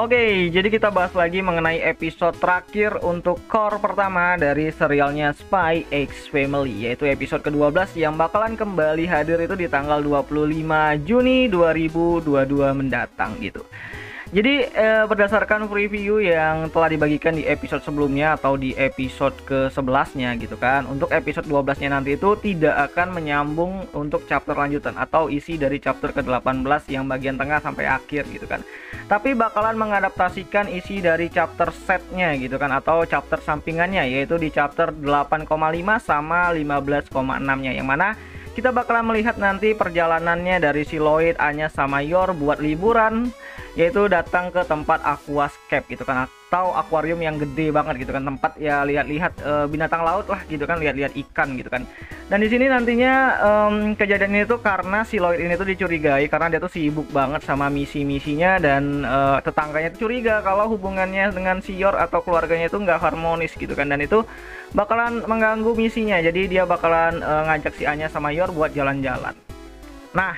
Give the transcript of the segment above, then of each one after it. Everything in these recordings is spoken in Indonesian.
Oke, jadi kita bahas lagi mengenai episode terakhir untuk core pertama dari serialnya Spy X Family, yaitu episode ke-12 yang bakalan kembali hadir itu di tanggal 25 Juni 2022 mendatang gitu. Jadi berdasarkan preview yang telah dibagikan di episode sebelumnya atau di episode ke-11-nya gitu kan, untuk episode 12-nya nanti itu tidak akan menyambung untuk chapter lanjutan atau isi dari chapter ke-18 yang bagian tengah sampai akhir gitu kan. Tapi bakalan mengadaptasikan isi dari chapter setnya gitu kan, atau chapter sampingannya, yaitu di chapter 8,5 sama 15,6-nya, yang mana kita bakalan melihat nanti perjalanannya dari si Lloyd, Anya, sama Yor buat liburan, yaitu datang ke tempat aquascape gitu kan, atau akuarium yang gede banget gitu kan, tempat ya lihat-lihat binatang laut lah gitu kan, lihat-lihat ikan gitu kan. Dan di sini nantinya kejadian ini tuh karena si Lloyd ini tuh dicurigai karena dia tuh sibuk banget sama misi-misinya, dan tetangganya tuh curiga kalau hubungannya dengan si Yor atau keluarganya itu nggak harmonis gitu kan, dan itu bakalan mengganggu misinya. Jadi dia bakalan ngajak si Anya sama Yor buat jalan-jalan. Nah,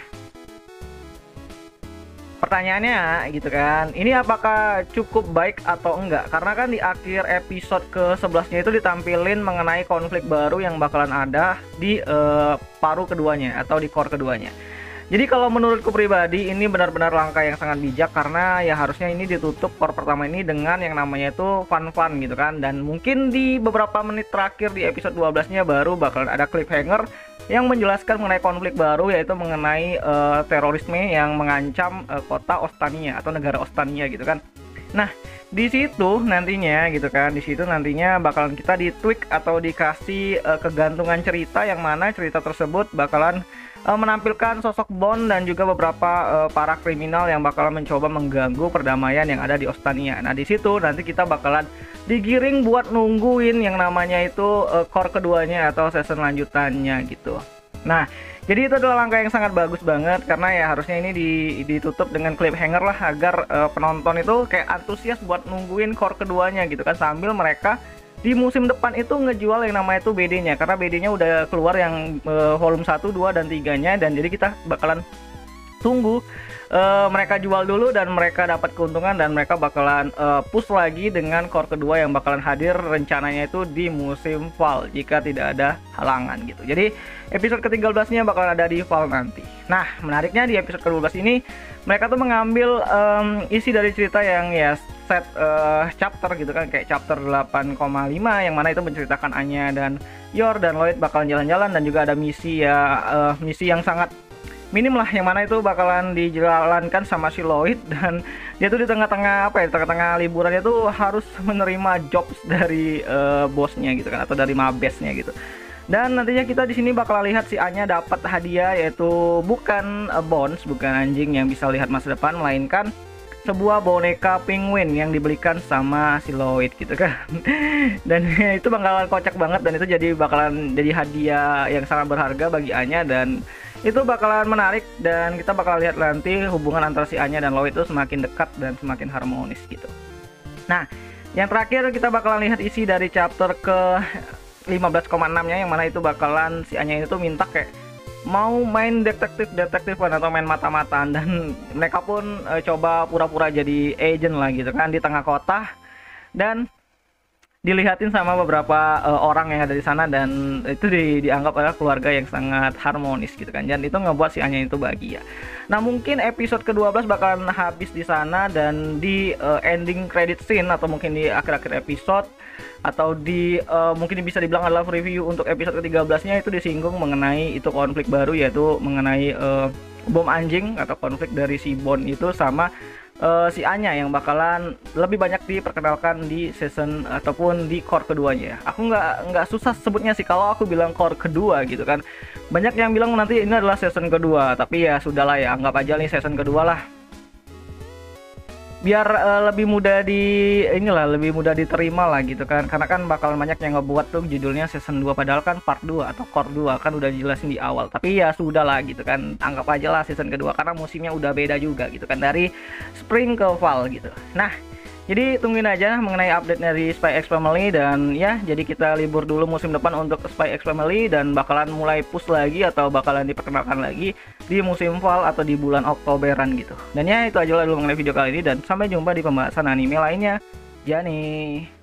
pertanyaannya gitu kan, ini apakah cukup baik atau enggak? Karena kan di akhir episode ke-11-nya itu ditampilin mengenai konflik baru yang bakalan ada di paruh keduanya atau di core keduanya. Jadi kalau menurutku pribadi ini benar-benar langkah yang sangat bijak, karena ya harusnya ini ditutup core pertama ini dengan yang namanya itu fun-fun gitu kan. Dan mungkin di beberapa menit terakhir di episode 12-nya baru bakalan ada cliffhanger yang menjelaskan mengenai konflik baru, yaitu mengenai terorisme yang mengancam kota Ostania atau negara Ostania gitu kan. Nah, di situ nantinya gitu kan, di situ nantinya bakalan kita di-tweak atau dikasih kegantungan cerita, yang mana cerita tersebut bakalan menampilkan sosok Bond dan juga beberapa para kriminal yang bakalan mencoba mengganggu perdamaian yang ada di Ostania. Nah, di situ nanti kita bakalan digiring buat nungguin yang namanya itu core keduanya atau season lanjutannya gitu. Nah, jadi itu adalah langkah yang sangat bagus banget, karena ya harusnya ini ditutup dengan cliffhanger lah, agar penonton itu kayak antusias buat nungguin core keduanya gitu kan, sambil mereka di musim depan itu ngejual yang namanya itu BD-nya, karena BD-nya udah keluar yang volume 1, 2, dan 3-nya, dan jadi kita bakalan tunggu mereka jual dulu dan mereka dapat keuntungan, dan mereka bakalan push lagi dengan core kedua yang bakalan hadir rencananya itu di musim fall jika tidak ada halangan gitu. Jadi episode ke-13-nya bakalan ada di fall nanti. Nah, menariknya di episode ke-12 ini mereka tuh mengambil isi dari cerita yang ya set chapter gitu kan, kayak chapter 8,5 yang mana itu menceritakan Anya dan Yor dan Lloyd bakalan jalan-jalan, dan juga ada misi ya, misi yang sangat minim lah, yang mana itu bakalan dijalankan sama si Lloyd, dan dia tuh di tengah-tengah apa ya, tengah-tengah liburannya tuh harus menerima jobs dari bosnya gitu kan, atau dari mabesnya gitu. Dan nantinya kita di sini bakal lihat si Anya dapat hadiah, yaitu bukan Bones, bukan anjing yang bisa lihat masa depan, melainkan sebuah boneka penguin yang dibelikan sama si Lloyd gitu kan. Dan itu bakalan kocak banget, dan itu bakalan jadi hadiah yang sangat berharga bagi Anya, dan itu bakalan menarik, dan kita bakal lihat nanti hubungan antara si Anya dan Lloyd itu semakin dekat dan semakin harmonis gitu. Nah, yang terakhir kita bakalan lihat isi dari chapter ke 15,6-nya, yang mana itu bakalan si Anya itu minta kayak mau main detektifan atau main mata-mataan, dan mereka pun coba pura-pura jadi agent lah gitu kan di tengah kota, dan dilihatin sama beberapa orang yang ada di sana, dan itu dianggap adalah keluarga yang sangat harmonis gitu kan, dan itu ngebuat si Anya itu bahagia. Nah, mungkin episode ke-12 bakalan habis di sana, dan di ending credit scene atau mungkin di akhir-akhir episode, atau di mungkin bisa dibilang adalah review untuk episode ke-13-nya, itu disinggung mengenai itu konflik baru, yaitu mengenai bom anjing atau konflik dari si Bond itu sama si Anya, yang bakalan lebih banyak diperkenalkan di season ataupun di core keduanya. Aku nggak susah sebutnya sih kalau aku bilang core kedua gitu kan. Banyak yang bilang nanti ini adalah season kedua, tapi ya sudahlah ya, anggap aja nih season kedua lah, biar lebih mudah lebih mudah diterima lah gitu kan, karena kan bakalan banyak yang ngebuat tuh judulnya season 2 padahal kan part 2 atau core 2 kan udah dijelasin di awal. Tapi ya sudah lah gitu kan, anggap aja lah season kedua, karena musimnya udah beda juga gitu kan, dari spring ke fall gitu. Nah, Jadi tungguin aja mengenai update dari Spy X Family, dan ya jadi kita libur dulu musim depan untuk Spy X Family dan bakalan mulai push lagi atau bakalan diperkenalkan lagi di musim fall atau di bulan Oktoberan gitu. Dan ya itu aja lah dulu mengenai video kali ini, dan sampai jumpa di pembahasan anime lainnya. Ya nih.